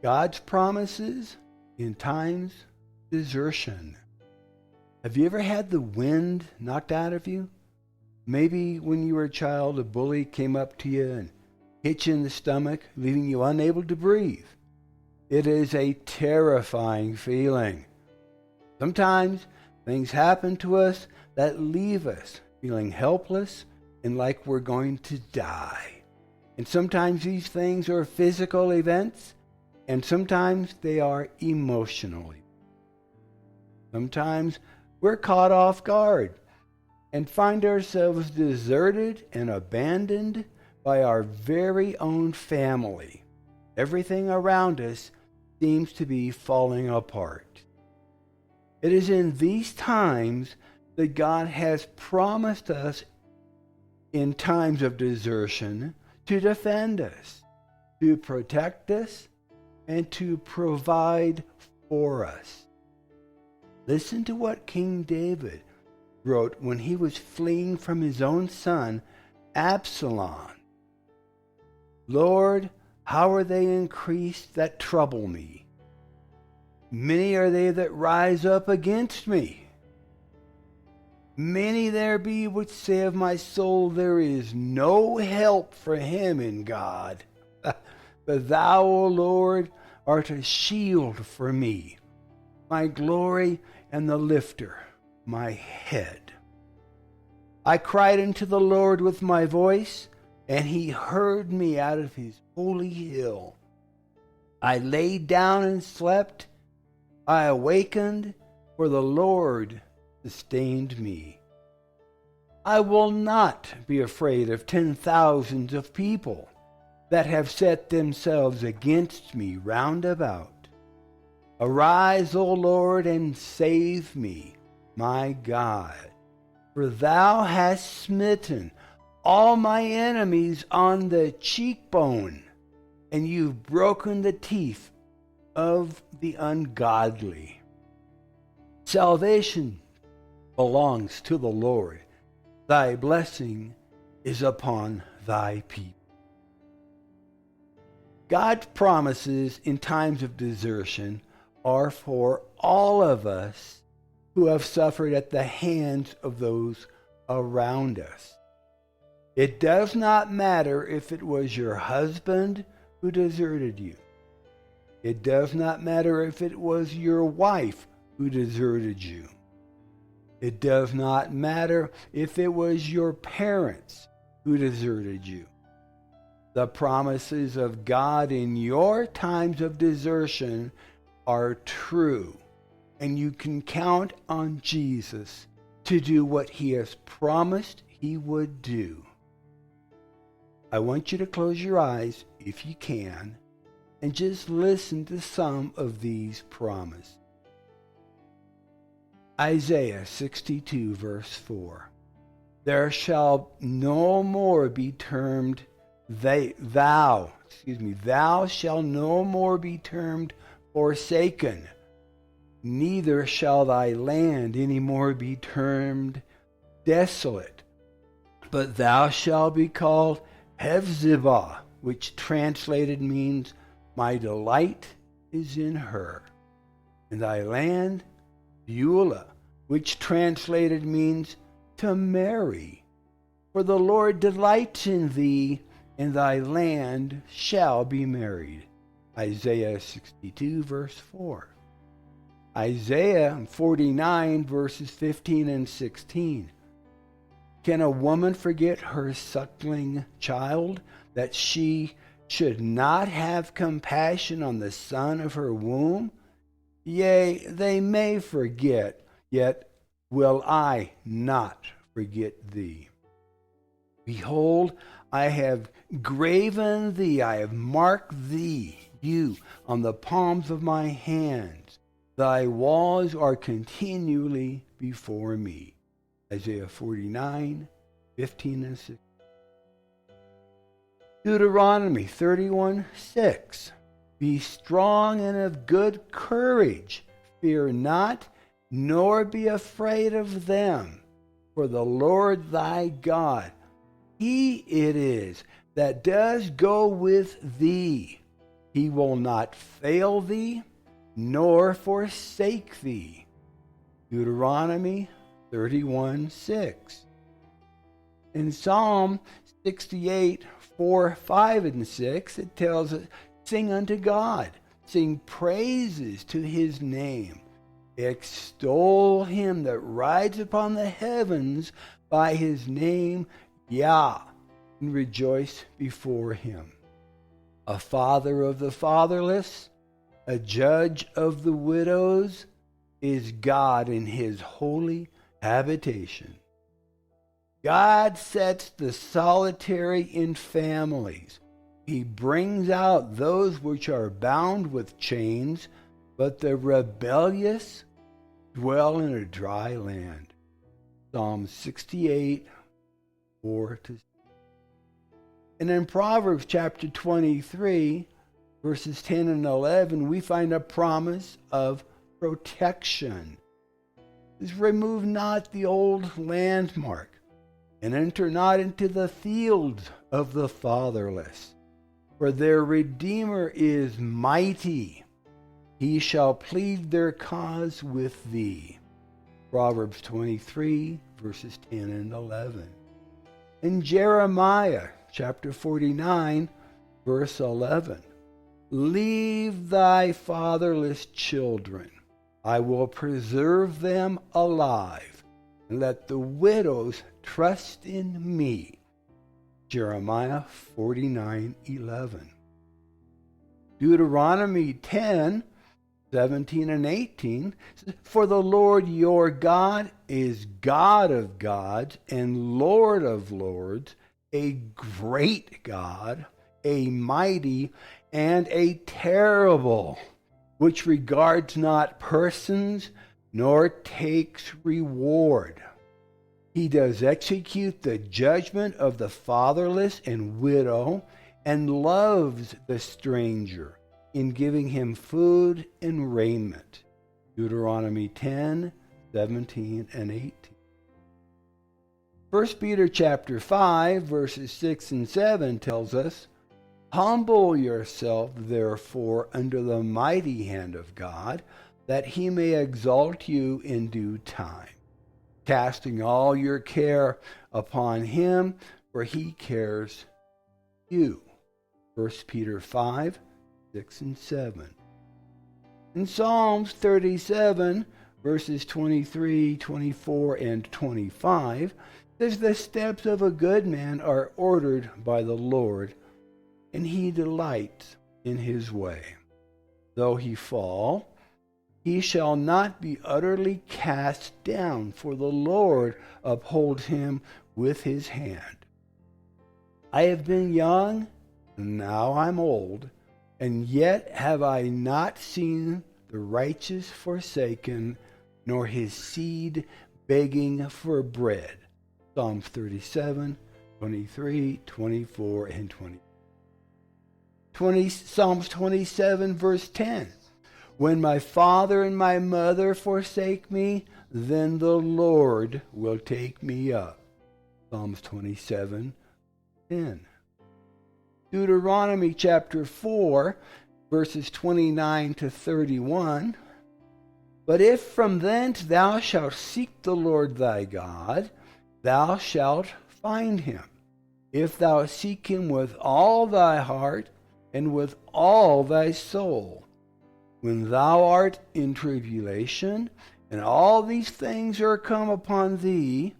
God's promises in times of desertion. Have you ever had the wind knocked out of you? Maybe when you were a child, a bully came up to you and hit you in the stomach, leaving you unable to breathe. It is a terrifying feeling. Sometimes things happen to us that leave us feeling helpless and like we're going to die. And sometimes these things are physical events, and sometimes they are emotional. Sometimes we're caught off guard and find ourselves deserted and abandoned by our very own family. Everything around us seems to be falling apart. It is in these times that God has promised us in times of desertion to defend us, to protect us, and to provide for us. Listen to what King David wrote when he was fleeing from his own son, Absalom. Lord, how are they increased that trouble me? Many are they that rise up against me. Many there be which say of my soul, there is no help for him in God. But thou, O Lord, art a shield for me, my glory and the lifter, my head. I cried unto the Lord with my voice, and he heard me out of his holy hill. I laid down and slept. I awakened, for the Lord sustained me. I will not be afraid of 10,000s of people that have set themselves against me round about. Arise, O Lord, and save me, my God. For thou hast smitten all my enemies on the cheekbone, and you've broken the teeth of the ungodly. Salvation belongs to the Lord. Thy blessing is upon thy people. God's promises in times of desertion are for all of us who have suffered at the hands of those around us. It does not matter if it was your husband who deserted you. It does not matter if it was your wife who deserted you. It does not matter if it was your parents who deserted you. The promises of God in your times of desertion are true, and you can count on Jesus to do what he has promised he would do. I want you to close your eyes, if you can, and just listen to some of these promises. Isaiah 62, verse 4. There shall no more be termed thou shalt no more be termed forsaken, neither shall thy land any more be termed desolate, but thou shalt be called Hephzibah, which translated means, my delight is in her. And thy land, Beulah, which translated means to marry. For the Lord delights in thee, and thy land shall be married. Isaiah 62, verse 4. Isaiah 49, verses 15 and 16. Can a woman forget her suckling child, that she should not have compassion on the son of her womb? Yea, they may forget, yet will I not forget thee. Behold, I have graven thee, I have marked thee, you, on the palms of my hands. Thy walls are continually before me. Isaiah 49, 15 and 16. Deuteronomy 31, 6. Be strong and of good courage. Fear not, nor be afraid of them. For the Lord thy God, he it is that does go with thee. He will not fail thee, nor forsake thee. Deuteronomy 31:6. In Psalm 68, 4, 5, and 6, it tells us, sing unto God, sing praises to his name. Extol him that rides upon the heavens by his name, Yah, and rejoice before him. A father of the fatherless, a judge of the widows, is God in his holy habitation. God sets the solitary in families. He brings out those which are bound with chains, but the rebellious dwell in a dry land. Psalm 68, 4-6. And in Proverbs chapter 23, verses 10 and 11, we find a promise of protection. Is remove not the old landmark, and enter not into the fields of the fatherless. For their Redeemer is mighty. He shall plead their cause with thee. Proverbs 23, verses 10 and 11. In Jeremiah chapter 49, verse 11. Leave thy fatherless children. I will preserve them alive, and let the widows trust in me. Jeremiah 49:11. Deuteronomy 10, 17 and 18 says, for the Lord your God is God of gods and Lord of lords, a great God, a mighty and a terrible, which regards not persons, nor takes reward. He does execute the judgment of the fatherless and widow, and loves the stranger, in giving him food and raiment. Deuteronomy 10, 17 and 18. 1 Peter chapter 5, verses 6 and 7 tells us, humble yourself, therefore, under the mighty hand of God, that he may exalt you in due time, casting all your care upon him, for he cares for you. 1 Peter 5, 6 and 7. In Psalms 37, verses 23, 24, and 25, says, the steps of a good man are ordered by the Lord, and he delights in his way. Though he fall, he shall not be utterly cast down, for the Lord upholds him with his hand. I have been young, and now I'm old, and yet have I not seen the righteous forsaken, nor his seed begging for bread. Psalms 37, 23, 24, and 20. Psalms 27, verse 10. When my father and my mother forsake me, then the Lord will take me up. Psalms 27, 10. Deuteronomy chapter 4, verses 29 to 31. But if from thence thou shalt seek the Lord thy God, thou shalt find him, if thou seek him with all thy heart and with all thy soul. When thou art in tribulation, and all these things are come upon thee,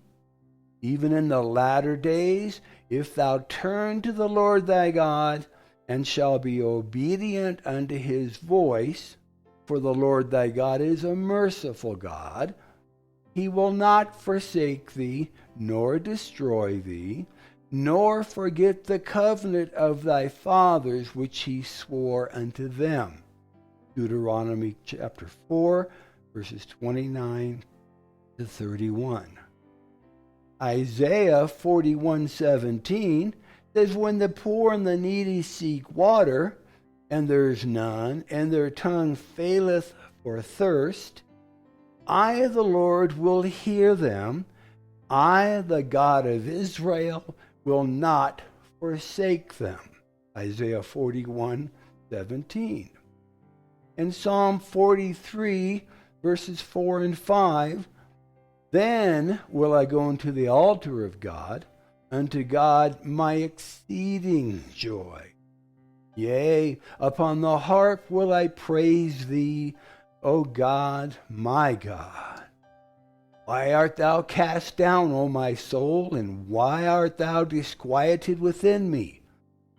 even in the latter days, if thou turn to the Lord thy God, and shall be obedient unto his voice, for the Lord thy God is a merciful God, he will not forsake thee, nor destroy thee, nor forget the covenant of thy fathers which he swore unto them. Deuteronomy chapter 4, verses 29 to 31. Isaiah 41:17 says, when the poor and the needy seek water, and there is none, and their tongue faileth for thirst, I, the Lord, will hear them. I, the God of Israel, will not forsake them. Isaiah 41, 17. In Psalm 43, verses 4 and 5, then will I go unto the altar of God, unto God my exceeding joy. Yea, upon the harp will I praise thee, O God, my God. Why art thou cast down, O my soul, and why art thou disquieted within me?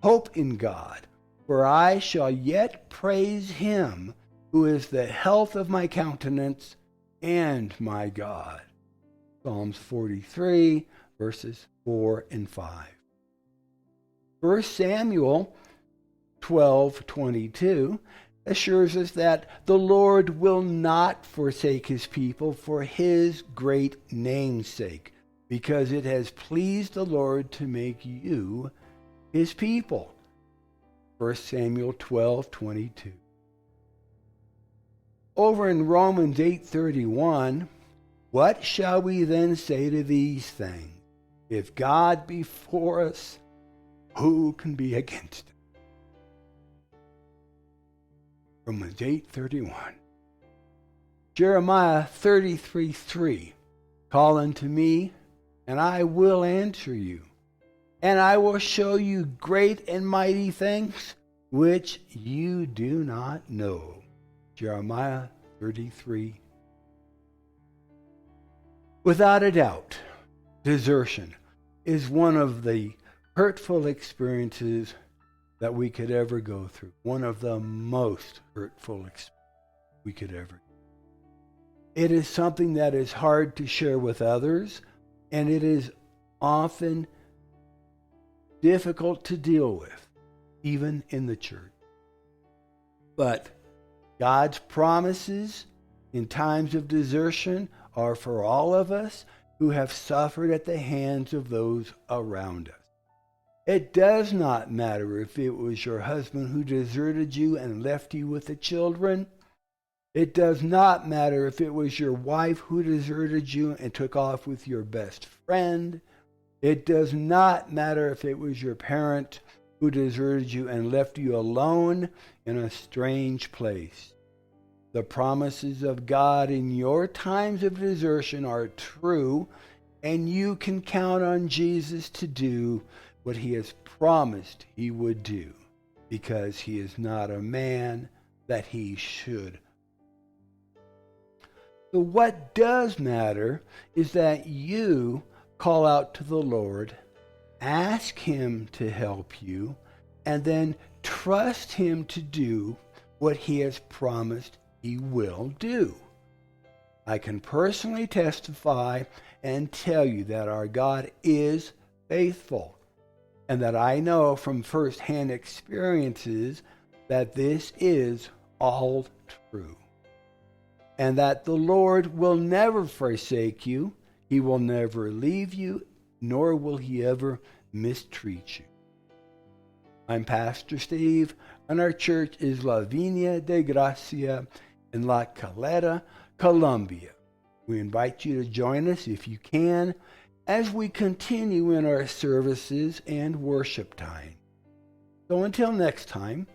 Hope in God, for I shall yet praise him, who is the health of my countenance and my God. Psalms 43, verses 4 and 5. 1 Samuel 12:22 assures us that the Lord will not forsake his people for his great name's sake, because it has pleased the Lord to make you his people. 1 Samuel 12:22. Over in Romans 8:31, what shall we then say to these things? If God be for us, who can be against us? Romans 8:31. Jeremiah 33:3. Call unto me, and I will answer you, and I will show you great and mighty things which you do not know. Jeremiah 33. Without a doubt, desertion is one of the hurtful experiences that we could ever go through. One of the most hurtful experiences we could ever. It is something that is hard to share with others, and it is often difficult to deal with, even in the church. But God's promises in times of desertion are for all of us who have suffered at the hands of those around us. It does not matter if it was your husband who deserted you and left you with the children. It does not matter if it was your wife who deserted you and took off with your best friend. It does not matter if it was your parent who deserted you and left you alone in a strange place. The promises of God in your times of desertion are true, and you can count on Jesus to do what he has promised he would do, because he is not a man that he should. So what does matter is that you call out to the Lord, ask him to help you, and then trust him to do what he has promised he will do. I can personally testify and tell you that our God is faithful, and that I know from first-hand experiences that this is all true, and that the Lord will never forsake you, he will never leave you, nor will he ever mistreat you. I'm Pastor Steve, and our church is La Viña de Gracia in La Caleta, Colombia. We invite you to join us if you can as we continue in our services and worship time. So until next time,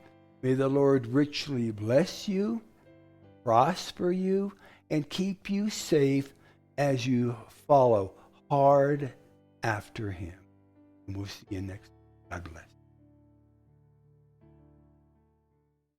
may the Lord richly bless you, prosper you, and keep you safe as you follow hard after him. And we'll see you next time. God bless.